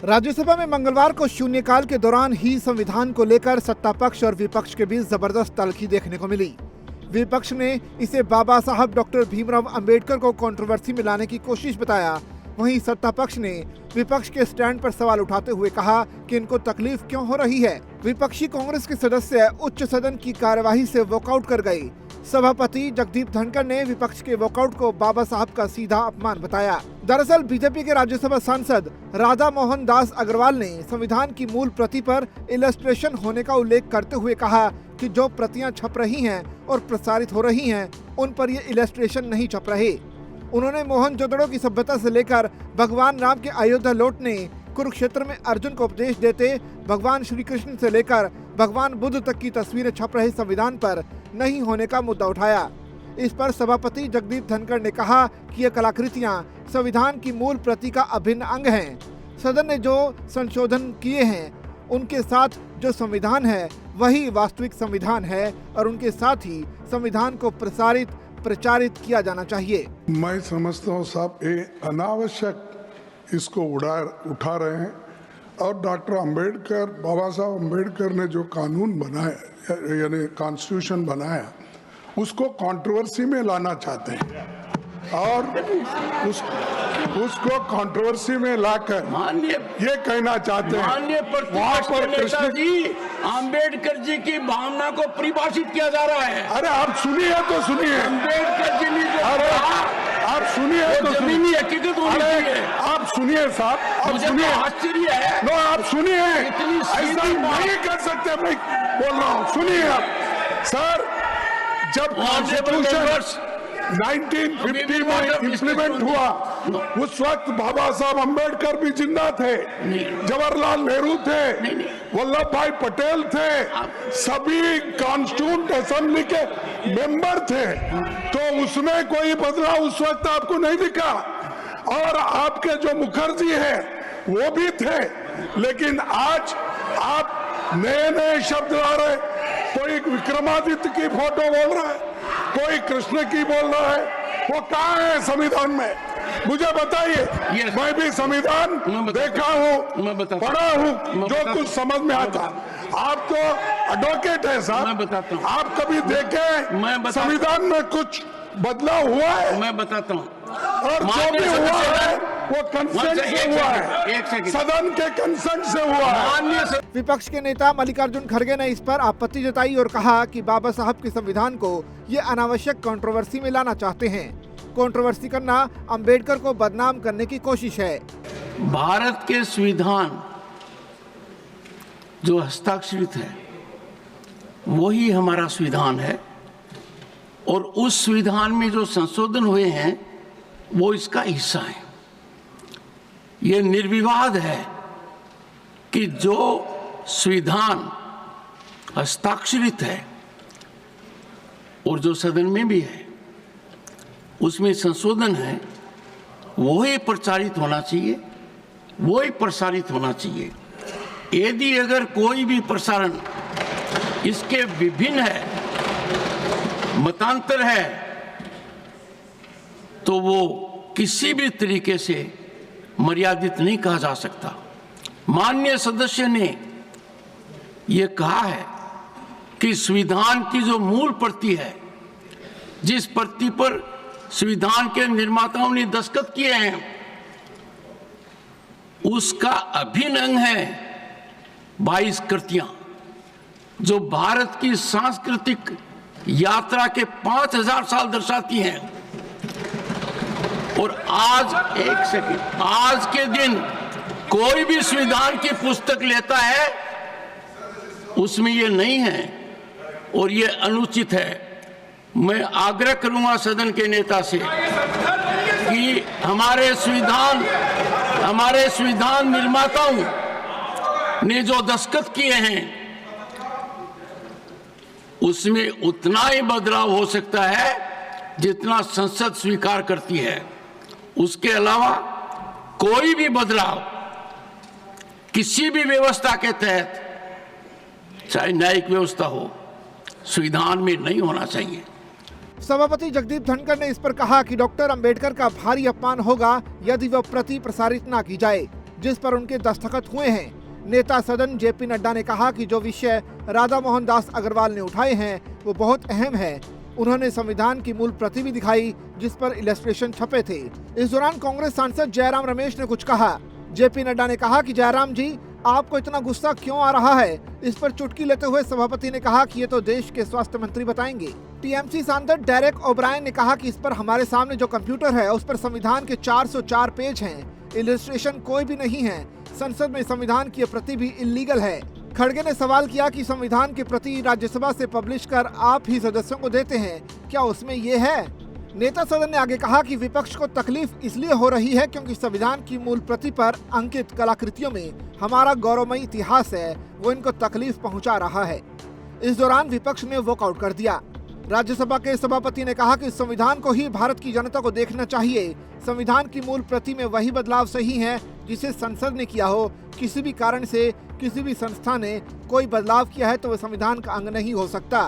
राज्यसभा में मंगलवार को शून्यकाल के दौरान ही संविधान को लेकर सत्ता पक्ष और विपक्ष के बीच जबरदस्त तल्खी देखने को मिली। विपक्ष ने इसे बाबा साहब डॉक्टर भीमराव अंबेडकर को कंट्रोवर्सी में लाने की कोशिश बताया। वहीं सत्ता पक्ष ने विपक्ष के स्टैंड पर सवाल उठाते हुए कहा कि इनको तकलीफ क्यों हो रही है। विपक्षी कांग्रेस के सदस्य उच्च सदन की कार्यवाही से वॉकआउट कर गए। सभापति जगदीप धनखड़ ने विपक्ष के वॉकआउट को बाबा साहब का सीधा अपमान बताया। दरअसल बीजेपी के राज्यसभा सांसद राधा मोहन दास अग्रवाल ने संविधान की मूल प्रति पर इलस्ट्रेशन होने का उल्लेख करते हुए कहा कि जो प्रतियां छप रही हैं और प्रसारित हो रही हैं, उन पर ये इलस्ट्रेशन नहीं छप रहे। उन्होंने मोहनजोदड़ो की सभ्यता से लेकर भगवान राम के अयोध्या लौटने, कुरुक्षेत्र में अर्जुन को उपदेश देते भगवान श्री कृष्ण से लेकर भगवान बुद्ध तक की तस्वीरें छप रहे संविधान पर नहीं होने का मुद्दा उठाया। इस पर सभापति जगदीप धनखड़ ने कहा कि ये कलाकृतियां संविधान की मूल प्रति का अभिन्न अंग हैं। सदन ने जो संशोधन किए हैं उनके साथ जो संविधान है वही वास्तविक संविधान है और उनके साथ ही संविधान को प्रचारित किया जाना चाहिए। मैं समझता हूँ साहब ये अनावश्यक इसको उठा रहे हैं और डॉक्टर अंबेडकर, बाबा साहब अंबेडकर ने जो कानून बनाया यानी कॉन्स्टिट्यूशन बनाया उसको कंट्रोवर्सी में लाना चाहते हैं और उसको कंट्रोवर्सी में लाकर ये कहना चाहते हैं वहाँ पर कृष्ण जी अंबेडकर जी की भावना को परिभाषित किया जा रहा है। अरे आप सुनिए तो सुनिए, अंबेडकर जी ने जो आप सुनिए तो जमीनी हकीकत होनी चाहिए। आप सुनिए साहब, आप सुनिए। आश्चर्य है। नो आप सुनिए, इतनी ऐसा नहीं कर सकते। मैं बोल रहा हूँ, सुनिए आप। सर, जब कॉन्स्टिट्यूशन 1950 में इम्प्लीमेंट हुआ उस वक्त बाबा साहब अंबेडकर भी जिंदा थे, जवाहरलाल नेहरू थे, वल्लभ भाई पटेल थे, सभी कॉन्स्टिट्यूंट असेंबली के मेंबर थे। तो उसमें कोई बदलाव उस वक्त आपको नहीं दिखा। और आपके जो मुखर्जी है वो भी थे, लेकिन आज आप नए नए शब्द ला रहे। कोई विक्रमादित्य की फोटो बोल रहा है, कोई कृष्ण की बोल रहा है। वो कहाँ है संविधान में? मुझे बताइए। मैं भी संविधान देखा हूँ, पढ़ा हूँ, जो कुछ समझ में आता। आप तो एडवोकेट है साहब, मैं बताता हूँ। आप कभी देखे संविधान में कुछ बदलाव हुआ है? मैं बताता हूँ। और जो भी हुआ है वो कंसेंट से हुआ है, सदन के कंसेंट से हुआ है। विपक्ष के नेता मल्लिकार्जुन खड़गे ने इस पर आपत्ति जताई और कहा कि बाबा साहब के संविधान को ये अनावश्यक कंट्रोवर्सी में लाना चाहते हैं। कंट्रोवर्सी करना अंबेडकर को बदनाम करने की कोशिश है। भारत के संविधान जो हस्ताक्षरित है वही हमारा संविधान है और उस संविधान में जो संशोधन हुए हैं वो इसका हिस्सा है। ये निर्विवाद है कि जो संविधान हस्ताक्षरित है और जो सदन में भी है उसमें संशोधन है, वो ही प्रचारित होना चाहिए, वो ही प्रसारित होना चाहिए। यदि अगर कोई भी प्रसारण इसके विभिन्न है, मतांतर है, तो वो किसी भी तरीके से मर्यादित नहीं कहा जा सकता। माननीय सदस्य ने ये कहा है कि संविधान की जो मूल प्रति है, जिस प्रति पर संविधान के निर्माताओं ने दस्तखत किए हैं, उसका अभिन्न अंग है 22 कृतियां जो भारत की सांस्कृतिक यात्रा के 5000 साल दर्शाती हैं। और आज आज के दिन कोई भी संविधान की पुस्तक लेता है उसमें ये नहीं है और ये अनुचित है। मैं आग्रह करूंगा सदन के नेता से कि हमारे संविधान निर्माताओं ने जो दस्तखत किए हैं उसमें उतना ही बदलाव हो सकता है जितना संसद स्वीकार करती है। उसके अलावा कोई भी बदलाव किसी भी व्यवस्था के तहत, चाहे न्यायिक व्यवस्था हो, संविधान में नहीं होना चाहिए। सभापति जगदीप धनखड़ ने इस पर कहा कि डॉक्टर अंबेडकर का भारी अपमान होगा यदि वह प्रति प्रसारित न की जाए। जिस पर उनके दस्तखत हुए हैं। नेता सदन जेपी नड्डा ने कहा कि जो विषय राधा मोहन दास अग्रवाल ने उठाए हैं वो बहुत अहम है। उन्होंने संविधान की मूल प्रति भी दिखाई जिस पर इलस्ट्रेशन छपे थे। इस दौरान कांग्रेस सांसद जयराम रमेश ने कुछ कहा। जेपी नड्डा ने कहा कि जयराम जी, आपको इतना गुस्सा क्यों आ रहा है? इस पर चुटकी लेते हुए सभापति ने कहा कि ये तो देश के स्वास्थ्य मंत्री बताएंगे। टीएमसी सांसद डेरेक ओब्रायन ने कहा कि इस पर हमारे सामने जो कंप्यूटर है उस पर संविधान के 404 पेज हैं, इलस्ट्रेशन कोई भी नहीं है। संसद में संविधान की प्रति भी इलीगल है। खड़गे ने सवाल किया कि संविधान की प्रति राज्यसभा से पब्लिश कर आप ही सदस्यों को देते हैं, क्या उसमें ये है? नेता सदन ने आगे कहा कि विपक्ष को तकलीफ इसलिए हो रही है क्योंकि संविधान की मूल प्रति पर अंकित कलाकृतियों में हमारा गौरवमयी इतिहास है, वो इनको तकलीफ पहुंचा रहा है। इस दौरान विपक्ष ने वॉकआउट कर दिया। राज्यसभा के सभापति ने कहा कि संविधान को ही भारत की जनता को देखना चाहिए। संविधान की मूल प्रति में वही बदलाव सही है जिसे संसद ने किया हो। किसी भी कारण से किसी भी संस्था ने कोई बदलाव किया है तो वह संविधान का अंग नहीं हो सकता।